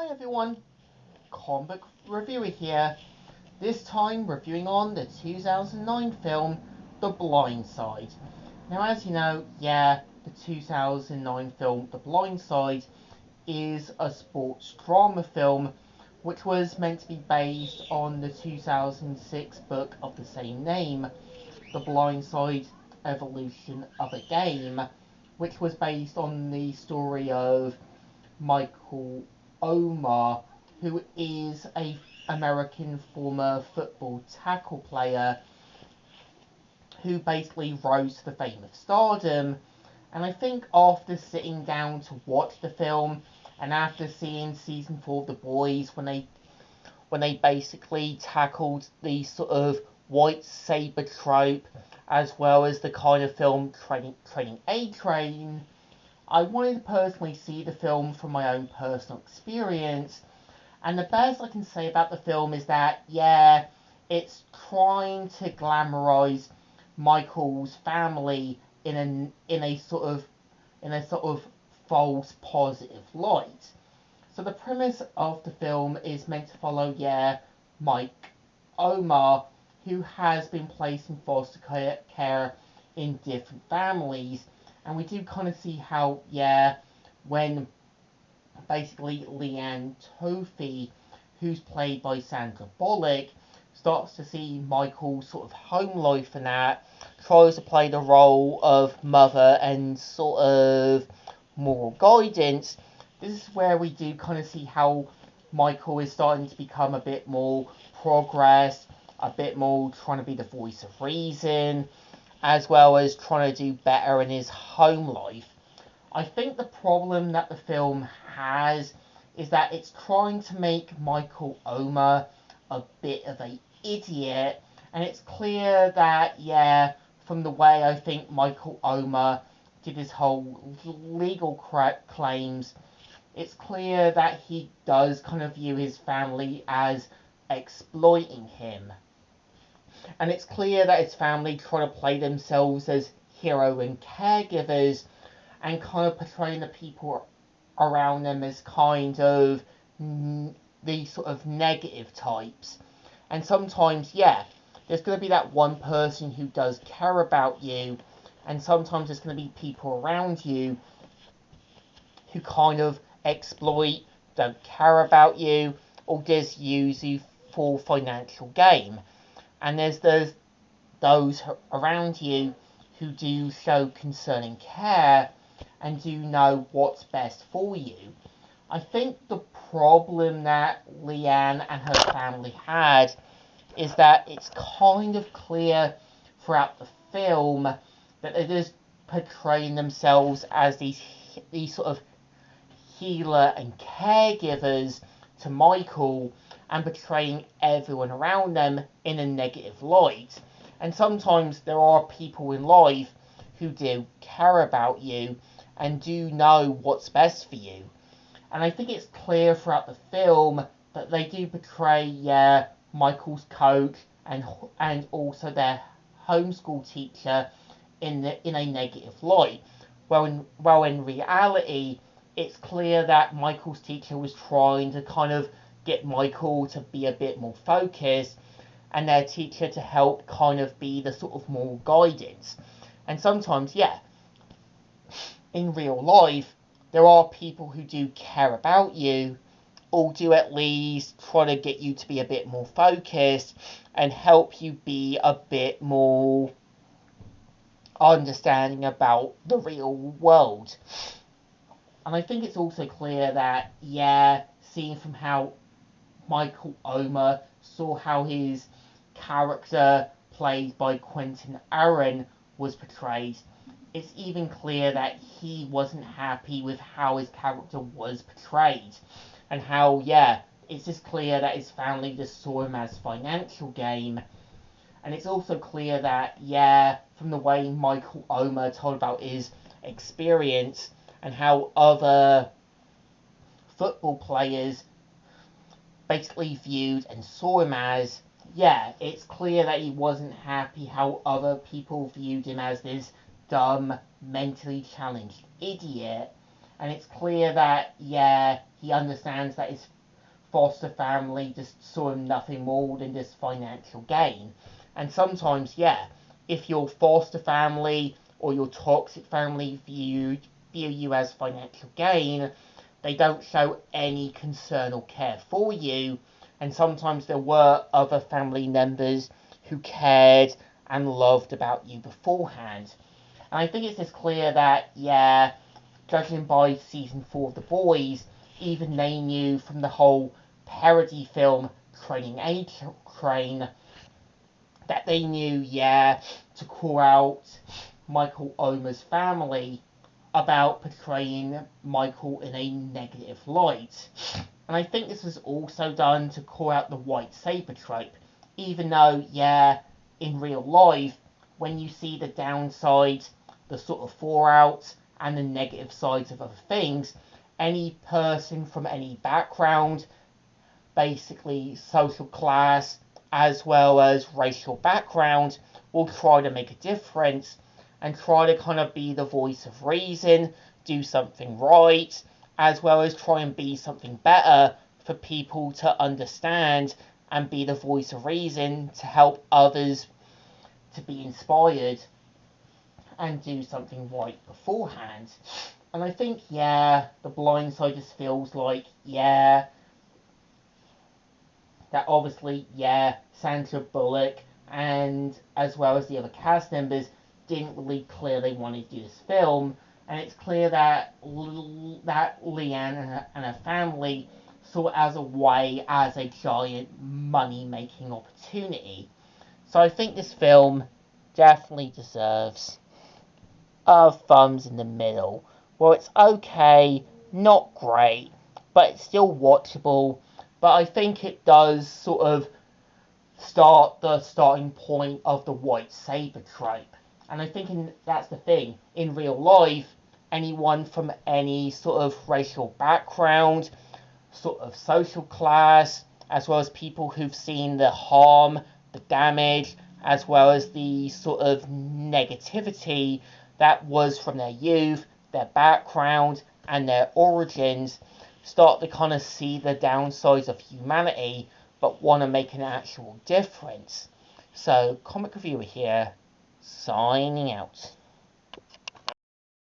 Hi everyone, comic reviewer here. This time reviewing on the 2009 film The Blind Side. Now as you know, the 2009 film The Blind Side is a sports drama film which was meant to be based on the 2006 book of the same name, The Blind Side Evolution of a Game, which was based on the story of Michael Omar, who is a American former football tackle player who basically rose to the fame of stardom. And I think after sitting down to watch the film and after seeing season 4 of The Boys when they basically tackled the sort of white saber trope as well as the kind of film Training A Train, I wanted to personally see the film from my own personal experience, and the best I can say about the film is that, it's trying to glamorize Michael's family in a sort of false positive light. So the premise of the film is meant to follow, Mike Omar, who has been placed in foster care in different families. And we do kind of see how, when basically Leanne Tofy, who's played by Sandra Bullock, starts to see Michael's sort of home life and that, tries to play the role of mother and sort of moral guidance. This is where we do kind of see how Michael is starting to become a bit more progress, a bit more trying to be the voice of reason, as well as trying to do better in his home life. I think the problem that the film has is that it's trying to make Michael Omer a bit of an idiot, and it's clear that, from the way I think Michael Omer did his whole legal claims, it's clear that he does kind of view his family as exploiting him. And it's clear that his family try to play themselves as hero and caregivers and kind of portraying the people around them as kind of these sort of negative types. And sometimes, there's going to be that one person who does care about you, and sometimes there's going to be people around you who kind of exploit, don't care about you, or just use you for financial gain. And there's those around you who do show concern and care and do know what's best for you. I think the problem that Leanne and her family had is that it's kind of clear throughout the film that they're just portraying themselves as these sort of healer and caregivers to Michael, and portraying everyone around them in a negative light. And sometimes there are people in life who do care about you and do know what's best for you. And I think it's clear throughout the film that they do portray, Michael's coach and also their homeschool teacher in a negative light. Well, in reality, it's clear that Michael's teacher was trying to kind of get Michael to be a bit more focused, and their teacher to help kind of be the sort of moral guidance. And sometimes, in real life, there are people who do care about you, or do at least try to get you to be a bit more focused and help you be a bit more understanding about the real world. And I think it's also clear that, seeing from how Michael Omer saw how his character, played by Quentin Aaron, was portrayed, it's even clear that he wasn't happy with how his character was portrayed. And how, it's just clear that his family just saw him as financial gain. And it's also clear that, from the way Michael Omer told about his experience and how other football players basically viewed and saw him as, it's clear that he wasn't happy how other people viewed him as this dumb, mentally challenged idiot. And it's clear that, he understands that his foster family just saw him nothing more than just financial gain. And sometimes, yeah, if your foster family or your toxic family view you as financial gain, they don't show any concern or care for you. And sometimes there were other family members who cared and loved about you beforehand. And I think it's just clear that, yeah, judging by season 4 of The Boys, even they knew from the whole parody film Training A Train that they knew, yeah, to call out Michael Omer's family about portraying Michael in a negative light. And I think this was also done to call out the white saber trope, even though, yeah, in real life, when you see the downsides, the sort of fallout, and the negative sides of other things, any person from any background, basically social class, as well as racial background, will try to make a difference and try to kind of be the voice of reason, do something right, as well as try and be something better for people to understand and be the voice of reason to help others to be inspired and do something right beforehand. And I think, yeah, The Blind Side just feels like, yeah, that obviously, yeah, Sandra Bullock and as well as the other cast members didn't really clear they wanted to do this film, and it's clear that Leanne and her family saw it as a way, as a giant money-making opportunity. So I think this film definitely deserves a thumbs in the middle. Well, it's okay, not great, but it's still watchable. But I think it does sort of start the starting point of the white saber trope. And I think that's the thing. In real life, anyone from any sort of racial background, sort of social class, as well as people who've seen the harm, the damage, as well as the sort of negativity that was from their youth, their background, and their origins, start to kind of see the downsides of humanity, but want to make an actual difference. So, Comic Reviewer here, signing out.